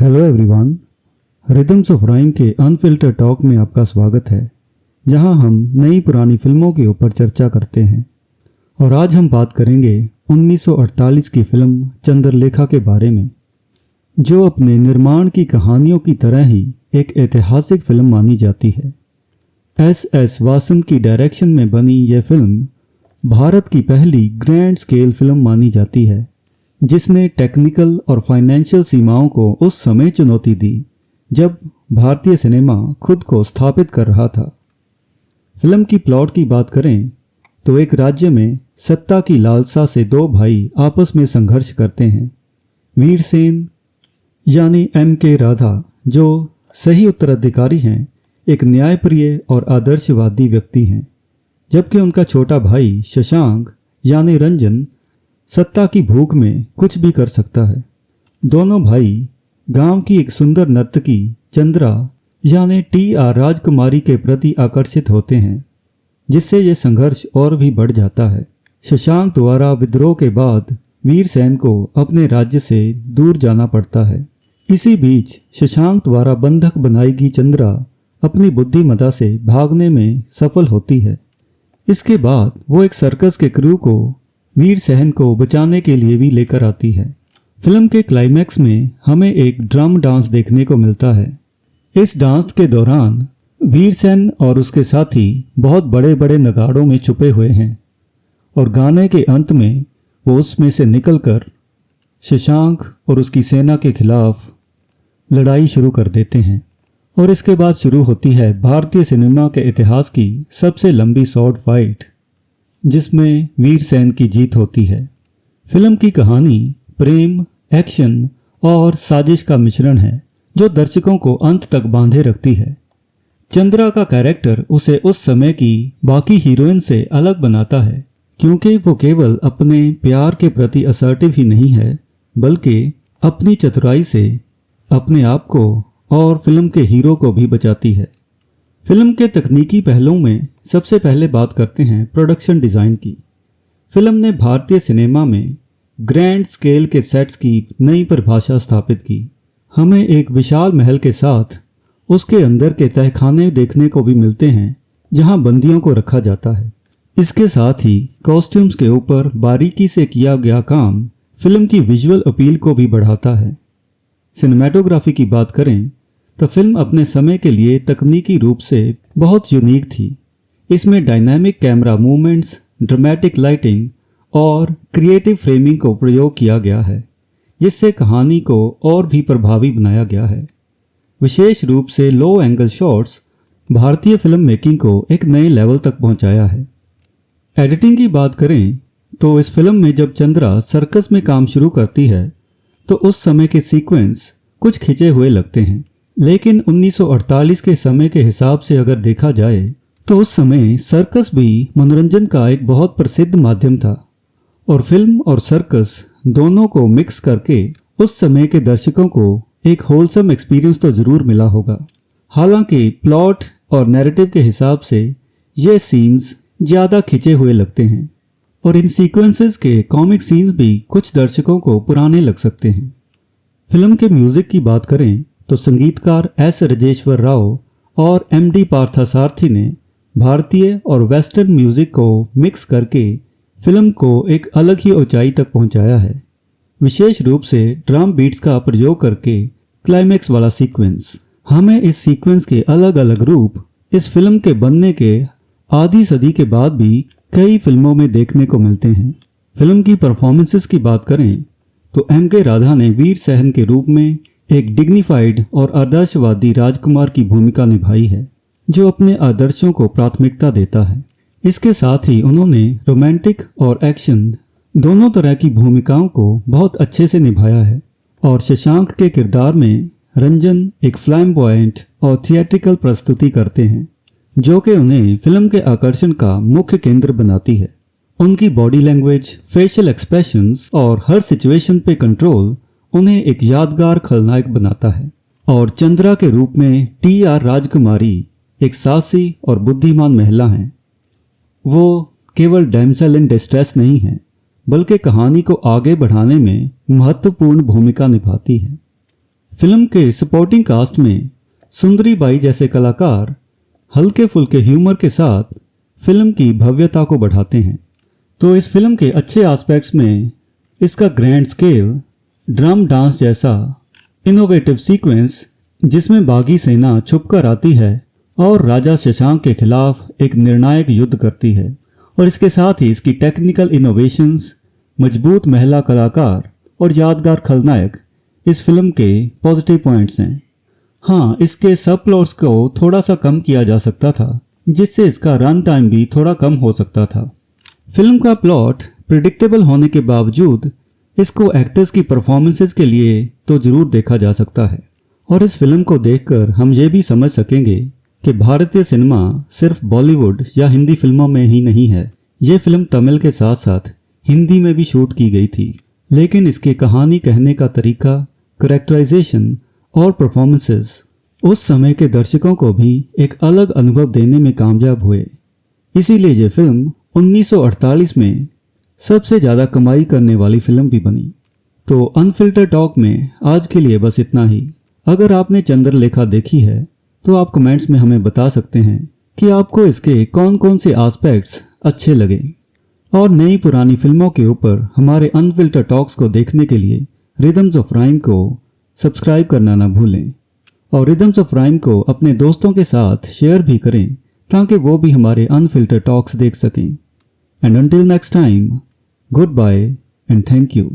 Hello everyone, rhythms of rhyme के unfilter talk में आपका स्वागत है, जहां हम नई पुरानी फिल्मों के ऊपर चर्चा करते हैं। और आज हम बात करेंगे 1948 की फिल्म चंद्रलेखा के बारे में, जो अपने निर्माण की कहानियों की तरह ही एक ऐतिहासिक फिल्म मानी जाती है। एस वासंत की डायरेक्शन में बनी यह फिल्म भारत की पहली ग्रैंड स्केल फिल्म मानी जाती है, जिसने टेक्निकल और फाइनेंशियल सीमाओं को उस समय चुनौती दी जब भारतीय सिनेमा खुद को स्थापित कर रहा था। फिल्म की प्लॉट की बात करें तो एक राज्य में सत्ता की लालसा से दो भाई आपस में संघर्ष करते हैं। वीरसेन यानी M.K. राधा, जो सही उत्तराधिकारी हैं, एक न्यायप्रिय और आदर्शवादी व्यक्ति हैं, जबकि उनका छोटा भाई शशांक यानी रंजन सत्ता की भूख में कुछ भी कर सकता है। दोनों भाई गांव की एक सुंदर नर्तकी चंद्रा यानी T.R. राजकुमारी के प्रति आकर्षित होते हैं, जिससे ये संघर्ष और भी बढ़ जाता है। शशांक द्वारा विद्रोह के बाद वीरसेन को अपने राज्य से दूर जाना पड़ता है। इसी बीच शशांक द्वारा बंधक बनाई गई चंद्रा अपनी बुद्धिमत्ता से भागने में सफल होती है। इसके बाद वो एक सर्कस के क्रू को वीरसेन को बचाने के लिए भी लेकर आती है। फिल्म के क्लाइमैक्स में हमें एक ड्रम डांस देखने को मिलता है। इस डांस के दौरान वीरसेन और उसके साथी बहुत बड़े बड़े नगाड़ों में छुपे हुए हैं और गाने के अंत में वो उसमें से निकलकर शशांक और उसकी सेना के खिलाफ लड़ाई शुरू कर देते हैं। और इसके बाद शुरू होती है भारतीय सिनेमा के इतिहास की सबसे लंबी स्वॉर्ड फाइट, जिसमें वीरसेन की जीत होती है। फिल्म की कहानी प्रेम, एक्शन और साजिश का मिश्रण है, जो दर्शकों को अंत तक बांधे रखती है। चंद्रा का कैरेक्टर उसे उस समय की बाकी हीरोइन से अलग बनाता है, क्योंकि वो केवल अपने प्यार के प्रति असर्टिव ही नहीं है, बल्कि अपनी चतुराई से अपने आप को और फिल्म के हीरो को भी बचाती है। फिल्म के तकनीकी पहलुओं में सबसे पहले बात करते हैं प्रोडक्शन डिज़ाइन की। फिल्म ने भारतीय सिनेमा में ग्रैंड स्केल के सेट्स की नई परिभाषा स्थापित की। हमें एक विशाल महल के साथ उसके अंदर के तहखाने देखने को भी मिलते हैं, जहां बंदियों को रखा जाता है। इसके साथ ही कॉस्ट्यूम्स के ऊपर बारीकी से किया गया काम फिल्म की विजुअल अपील को भी बढ़ाता है। सिनेमेटोग्राफी की बात करें तो फिल्म अपने समय के लिए तकनीकी रूप से बहुत यूनिक थी। इसमें dynamic camera movements, dramatic lighting और क्रिएटिव फ्रेमिंग को प्रयोग किया गया है, जिससे कहानी को और भी प्रभावी बनाया गया है। विशेष रूप से लो एंगल शॉट्स भारतीय फिल्म मेकिंग को एक नए लेवल तक पहुंचाया है। एडिटिंग की बात करें तो इस फिल्म में जब चंद्रा सर्कस में काम शुरू करती है तो उस समय के सीक्वेंस कुछ खिंचे हुए लगते हैं, लेकिन 1948 के समय के हिसाब से अगर देखा जाए तो उस समय सर्कस भी मनोरंजन का एक बहुत प्रसिद्ध माध्यम था, और फिल्म और सर्कस दोनों को मिक्स करके उस समय के दर्शकों को एक होलसम एक्सपीरियंस तो जरूर मिला होगा। हालांकि प्लॉट और नैरेटिव के हिसाब से ये सीन्स ज़्यादा खिंचे हुए लगते हैं, और इन सीक्वेंसेस के कॉमिक सीन्स भी कुछ दर्शकों को पुराने लग सकते हैं। फिल्म के म्यूजिक की बात करें तो संगीतकार S. राजेश्वर राव और M.D. पार्थसारथी ने भारतीय और वेस्टर्न म्यूजिक को मिक्स करके फिल्म को एक अलग ही ऊंचाई तक पहुंचाया है। विशेष रूप से ड्रम बीट्स का प्रयोग करके क्लाइमैक्स वाला सीक्वेंस। हमें इस सीक्वेंस के अलग अलग रूप इस फिल्म के बनने के आधी सदी के बाद भी कई फिल्मों में देखने को मिलते हैं। फिल्म की परफॉर्मेंसेस की बात करें तो M.K. राधा ने वीरसेन के रूप में एक डिग्निफाइड और आदर्शवादी राजकुमार की भूमिका निभाई है, जो अपने आदर्शों को प्राथमिकता देता है। इसके साथ ही उन्होंने रोमांटिक और एक्शन दोनों तरह की भूमिकाओं को बहुत अच्छे से निभाया है। और शशांक के किरदार में रंजन एक फ्लैम्बॉयंट और थिएट्रिकल प्रस्तुति करते हैं, जो कि उन्हें फिल्म के आकर्षण का मुख्य केंद्र बनाती है। उनकी बॉडी लैंग्वेज, फेशियल एक्सप्रेशंस और हर सिचुएशन पे कंट्रोल उन्हें एक यादगार खलनायक बनाता है। और चंद्रा के रूप में T.R. राजकुमारी एक साहसी और बुद्धिमान महिला हैं। वो केवल डैमसेल इन डिस्ट्रेस नहीं है, बल्कि कहानी को आगे बढ़ाने में महत्वपूर्ण भूमिका निभाती है। फिल्म के सपोर्टिंग कास्ट में सुंदरी बाई जैसे कलाकार हल्के फुल्के ह्यूमर के साथ फिल्म की भव्यता को बढ़ाते हैं। तो इस फिल्म के अच्छे एस्पेक्ट्स में इसका ग्रैंड स्केल, ड्रम डांस जैसा इनोवेटिव सीक्वेंस जिसमें बागी सेना छुपकर आती है और राजा शशांक के खिलाफ एक निर्णायक युद्ध करती है, और इसके साथ ही इसकी टेक्निकल इनोवेशंस, मजबूत महिला कलाकार और यादगार खलनायक इस फिल्म के पॉजिटिव पॉइंट्स हैं। हाँ, इसके सब प्लॉट्स को थोड़ा सा कम किया जा सकता था, जिससे इसका रन टाइम भी थोड़ा कम हो सकता था। फिल्म का प्लॉट प्रिडिक्टेबल होने के बावजूद इसको एक्टर्स की परफॉर्मेंसेस के लिए तो जरूर देखा जा सकता है, और इस फिल्म को देखकर हम ये भी समझ सकेंगे कि भारतीय सिनेमा सिर्फ बॉलीवुड या हिंदी फिल्मों में ही नहीं है। ये फिल्म तमिल के साथ साथ हिंदी में भी शूट की गई थी, लेकिन इसके कहानी कहने का तरीका, कैरेक्टराइजेशन और परफॉर्मेंसेस उस समय के दर्शकों को भी एक अलग अनुभव देने में कामयाब हुए। इसीलिए ये फिल्म 1948 में सबसे ज़्यादा कमाई करने वाली फिल्म भी बनी। तो अनफिल्टर टॉक में आज के लिए बस इतना ही। अगर आपने चंद्रलेखा देखी है तो आप कमेंट्स में हमें बता सकते हैं कि आपको इसके कौन कौन से एस्पेक्ट्स अच्छे लगे। और नई पुरानी फिल्मों के ऊपर हमारे अनफिल्टर टॉक्स को देखने के लिए रिदम्स ऑफ राइम को सब्सक्राइब करना ना भूलें, और रिदम्स ऑफ राइम को अपने दोस्तों के साथ शेयर भी करें ताकि वो भी हमारे अनफिल्टर टॉक्स देख सकें। And until next time, good bye and thank you.